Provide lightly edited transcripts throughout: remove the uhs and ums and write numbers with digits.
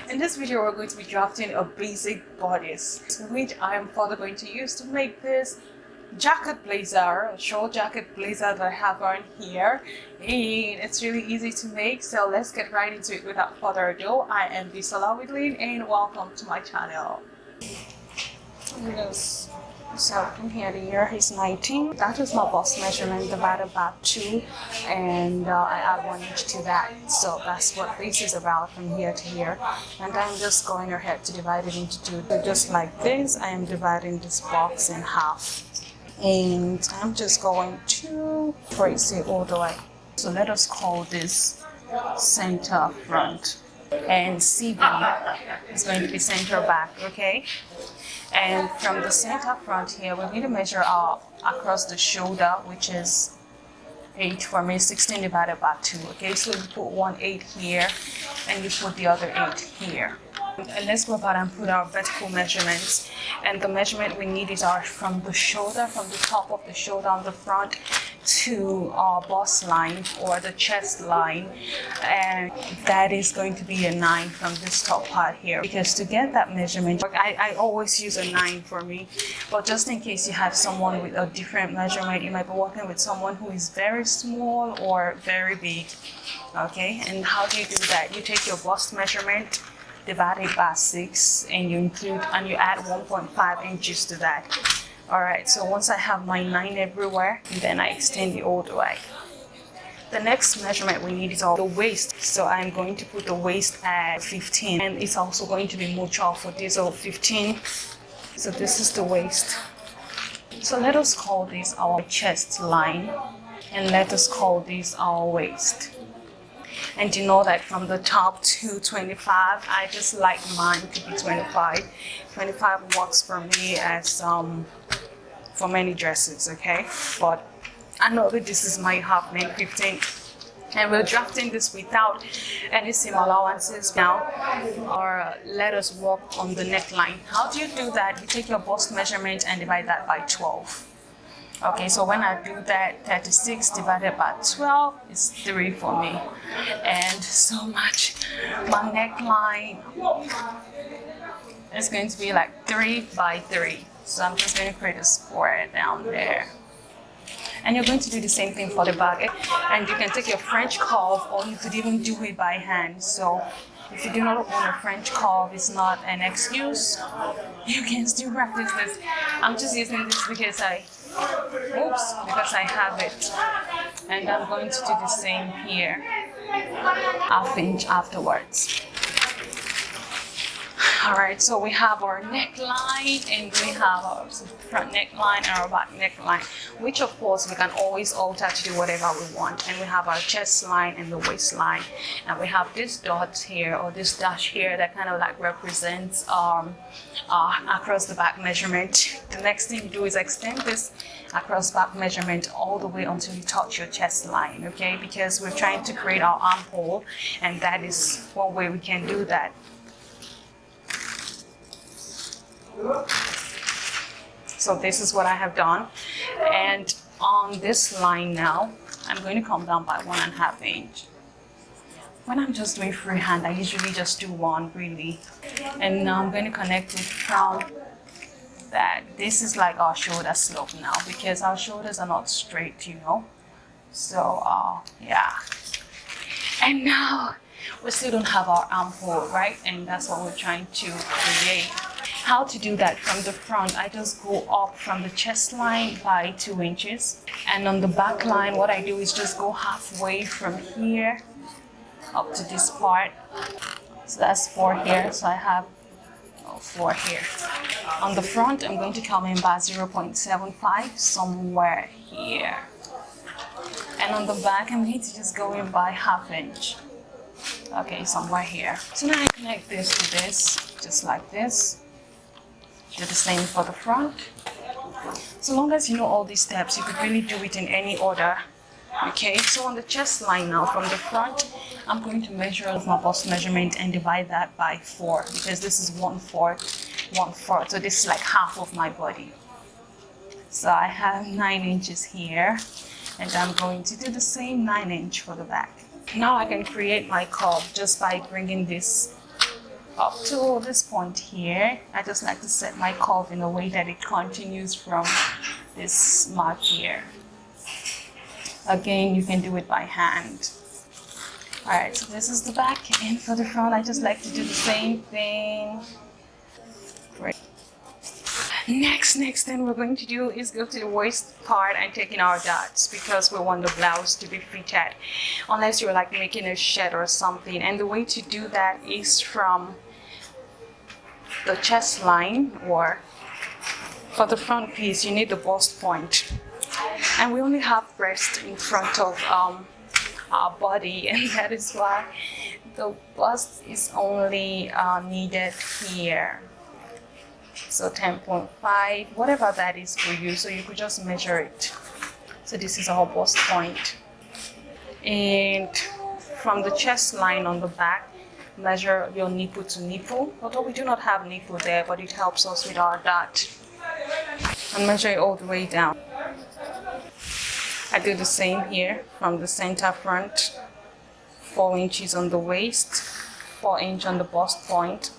In this video, we're going to be drafting a basic bodice, which I am further going to use to make this jacket blazer, a short jacket blazer that I have on here. And it's really easy to make, so let's get right into it without further ado. I am Bisola Widlin and welcome to my channel. Yes. So from here, the year is 19. That is my bust measurement divided by 2, and I add 1 inch to that. So that's what this is about from here to here. And I'm just going ahead to divide it into 2. So just like this, I am dividing this box in half. And I'm just going to trace it all the way. So let us call this center front. And CB is going to be center back, okay? And from the center front here, we're going to measure across the shoulder, which is 8 for me, 16 divided by 2, okay? So you put 1 8 here, and you put the other 8 here. And let's go about and put our vertical measurements. And the measurement we need is from the shoulder, from the top of the shoulder on the front to our bust line or the chest line, and that is going to be a 9 from this top part here. Because to get that measurement, I always use a 9 for me, but just in case you have someone with a different measurement, you might be working with someone who is very small or very big, okay? And how do you do that? You take your bust measurement, divide it by 6, and you add 1.5 inches to that. Alright, so once I have my 9 everywhere, then I extend it all the way. The next measurement we need is the waist. So I'm going to put the waist at 15, and it's also going to be mutual for this, so 15. So this is the waist. So let us call this our chest line, and let us call this our waist. And you know that from the top to 25, I just like mine to be 25. 25 works for me as for many dresses, okay? But I know that this is my half length 15, and we're drafting this without any seam allowances now. Or let us work on the neckline. How do you do that? You take your bust measurement and divide that by 12. Okay, so when I do that, 36 divided by 12 is 3 for me. And so much. My neckline is going to be like 3 by 3. So I'm just going to create a square down there. And you're going to do the same thing for the back. And you can take your French curve, or you could even do it by hand. So if you do not want a French curve, it's not an excuse. You can still practice this. I'm just using this because I have it. And I'm going to do the same here, half inch afterwards. Alright, so we have our neckline, and we have our front neckline and our back neckline, which of course we can always alter to do whatever we want. And we have our chest line and the waistline, and we have this dot here, or this dash here, that kind of like represents across the back measurement. The next thing you do is extend this across back measurement all the way until you touch your chest line, okay? Because we're trying to create our armhole, and that is one way we can do that. So this is what I have done, and on this line now, I'm going to come down by 1.5 inch. When I'm just doing freehand, I usually just do 1 really, and now I'm going to connect it from that. This is like our shoulder slope now, because our shoulders are not straight, you know. So yeah, and now we still don't have our armhole, right? And that's what we're trying to create. How to do that? From the front, I just go up from the chest line by 2 inches, and on the back line, what I do is just go halfway from here up to this part. So that's 4 here, so I have 4 here. On the front, I'm going to come in by 0.75 somewhere here, and on the back, I'm going to just go in by ½ inch. Okay, somewhere here. So now I connect this to this, just like this. Do the same for the front. So long as you know all these steps, you could really do it in any order. Okay, so on the chest line now, from the front, I'm going to measure my bust measurement and divide that by 4, because this is 1/4, 1/4. So this is like half of my body. So I have 9 inches here, and I'm going to do the same 9 inch for the back. Now I can create my curve just by bringing this up to this point here. I just like to set my curve in a way that it continues from this mark here. Again, you can do it by hand. Alright, so this is the back, and for the front I just like to do the same thing. Great. Next thing we're going to do is go to the waist part and taking our dots, because we want the blouse to be fitted, unless you're like making a shirt or something. And the way to do that is from the chest line, or for the front piece you need the bust point, and we only have breast in front of our body, and that is why the bust is only needed here. So 10.5, whatever that is for you, so you could just measure it. So this is our bust point, and from the chest line on the back, measure your nipple to nipple, although we do not have nipple there, but it helps us with our dot, and measure it all the way down. I do the same here from the center front, 4 inches on the waist, 4 inches on the bust point.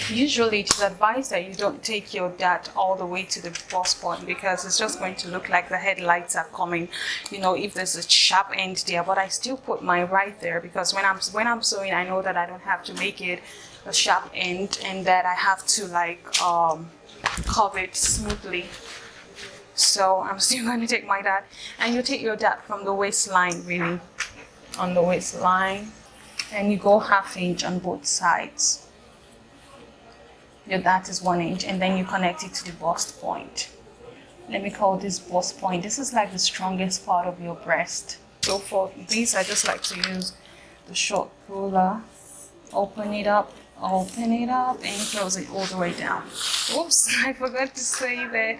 Usually it is advised that you don't take your dart all the way to the bust point, because it's just going to look like the headlights are coming, you know, if there's a sharp end there. But I still put mine right there, because when I'm sewing, I know that I don't have to make it a sharp end, and that I have to like curve it smoothly. So I'm still going to take my dart, and you take your dart from the waistline, really, on the waistline, and you go 1/2 inch on both sides. Your dart is 1 inch, and then you connect it to the bust point. Let me call this bust point. This is like the strongest part of your breast. So for this, I just like to use the short ruler, open it up, and close it all the way down. Oops, I forgot to say that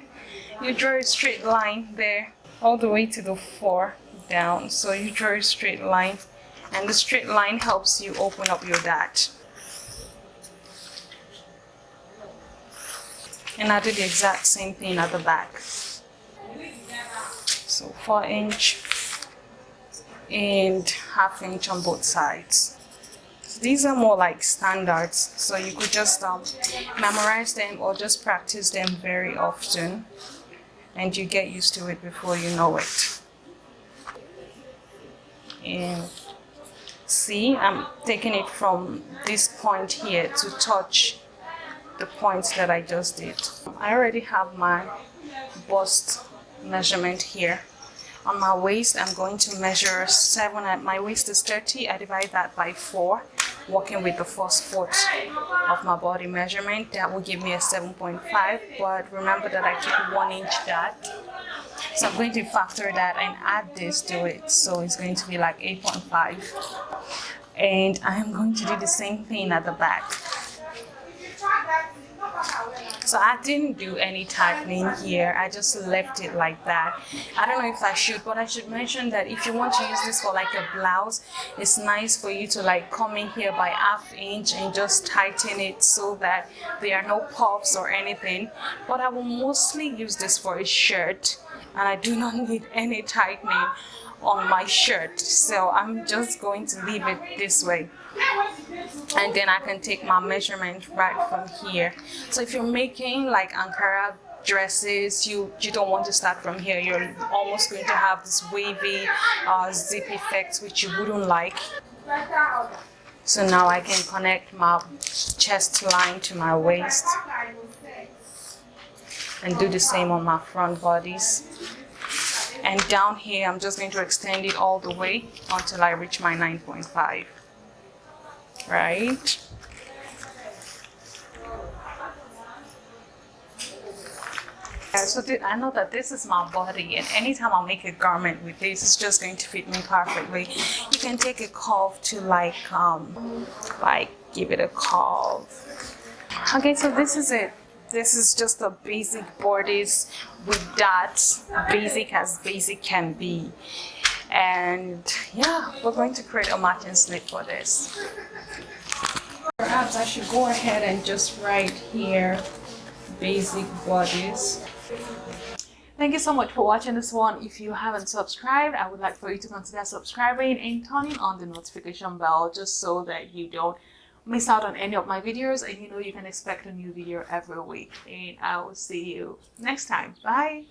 you draw a straight line there, all the way to the 4 down. So you draw a straight line, and the straight line helps you open up your dart. And I do the exact same thing at the back. So 4 inch and 1/2 inch on both sides. So these are more like standards, so you could just memorize them or just practice them very often, and you get used to it before you know it. And see, I'm taking it from this point here to touch the points that I just did. I already have my bust measurement here. On my waist, I'm going to measure 7. My waist is 30. I divide that by 4, working with the first foot of my body measurement. That will give me a 7.5. But remember that I took 1 inch dart, so I'm going to factor that and add this to it. So it's going to be like 8.5. And I am going to do the same thing at the back. So I didn't do any tightening here, I just left it like that. I don't know if I should, but I should mention that if you want to use this for like a blouse, it's nice for you to like come in here by 1/2 inch and just tighten it so that there are no puffs or anything. But I will mostly use this for a shirt, and I do not need any tightening on my shirt, so I'm just going to leave it this way. And then I can take my measurement right from here. So if you're making like Ankara dresses, you don't want to start from here. You're almost going to have this wavy zip effect, which you wouldn't like. So now I can connect my chest line to my waist and do the same on my front bodies. And down here, I'm just going to extend it all the way until I reach my 9.5. Right? So I know that this is my body, and anytime I make a garment with this, it's just going to fit me perfectly. You can take a curve to like give it a curve. Okay, so this is it. This is just a basic bodice with dots, basic as basic can be. And yeah, we're going to create a matching slip for this. Perhaps I should go ahead and just write here, basic bodice. Thank you so much for watching this one. If you haven't subscribed, I would like for you to consider subscribing and turning on the notification bell just so that you don't miss out on any of my videos, and you know you can expect a new video every week. And I will see you next time. Bye.